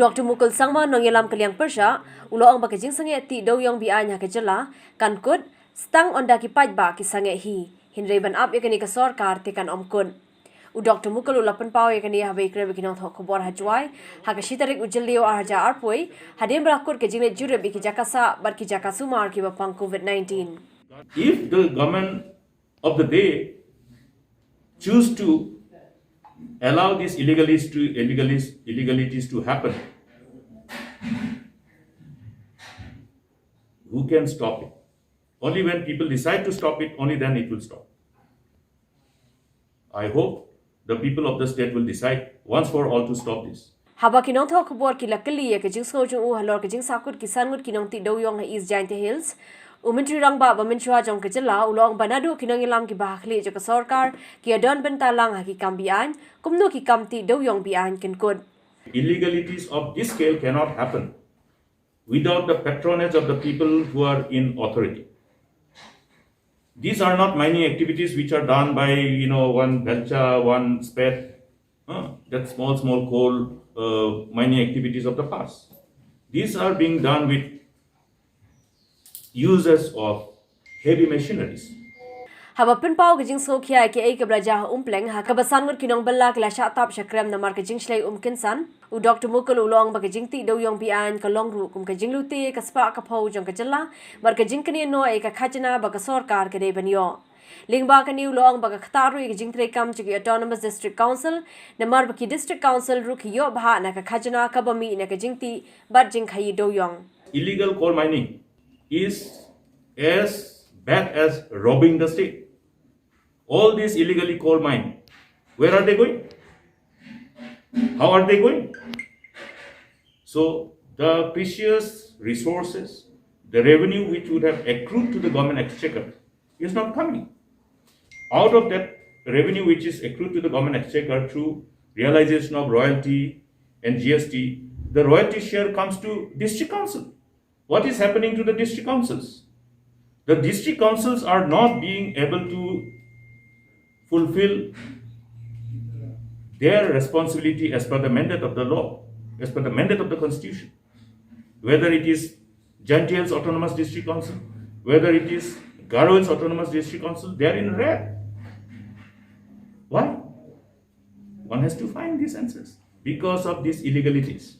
Dr. Mukul Sangma Nongïalam ke Liang Pyrshah, ulo ang baka jingsangeh ti dewïong Beaiñ ke jylla, kan kut, satang ynda ki paidbah ki sangeh hynrei ban up yakani ke Sorkar tekan kun. Dr. Mukul ulapan pau yakani habai krebe kinong thok khobor hajwai, haka shitarik ujillio arja arpoi, hadim rakut ke jingle jureb ki jakasa bar ki jakasumar ki bapang COVID-19. If the government of the day choose to allow these illegalities to happen, who can stop it? Only when people decide to stop it, only then it will stop. I hope the people of the state will decide once for all to stop this. Haba kinong thok khobor ki lakali ke jingsangeh jung halor ke jingsakut ki sangut kinong ti dewïong ha East Jingtih Hills. Umentri rangba baminchua jong ke jylla ulong banadu ki Nongïalam ki bahakli jo ke Sorkar ki adon bentalang ha ki kam Beaiñ kumno ki kam ti dewïong Beaiñ ken kut. Illegalities of this scale cannot happen without the patronage of the people who are in authority. These are not mining activities which are done by one belcha, one spade, that small coal mining activities of the past. These are being done with uses of heavy machineries. Haba pin pau ke jingsangeh kia ke ai ke braja umpleng ha ka basangut kinong balla kla sha tap shakrem namar ke jingshlei kinsan u Dr. Mukul ulong ba ke jingti dewïong Beaiñ ka longru kum ke jinglute ka spa ka phau jong ke jylla bar ke jingkani no ai ka khajna ba ka Sorkar ke dei banyo lingba ka ni ulong ba ka khtaru ke jingtre kam chi autonomous district council namar ba ki district council ru ki yo bha na ka khajna ka bami na ke jingti bar jingkhai dewïong. Illegal coal mining is as bad as robbing the state. All these illegally coal mine, where are they going? How are they going? So the precious resources, the revenue which would have accrued to the government exchequer is not coming. Out of that revenue which is accrued to the government exchequer through realization of royalty and GST, the royalty share comes to district council. What is happening to the district councils? The district councils are not being able to fulfill their responsibility as per the mandate of the law, as per the mandate of the constitution. Whether it is Jingtih's Autonomous District Council, whether it is Garo's Autonomous District Council, they are in red. Why? One has to find these answers. Because of these illegalities.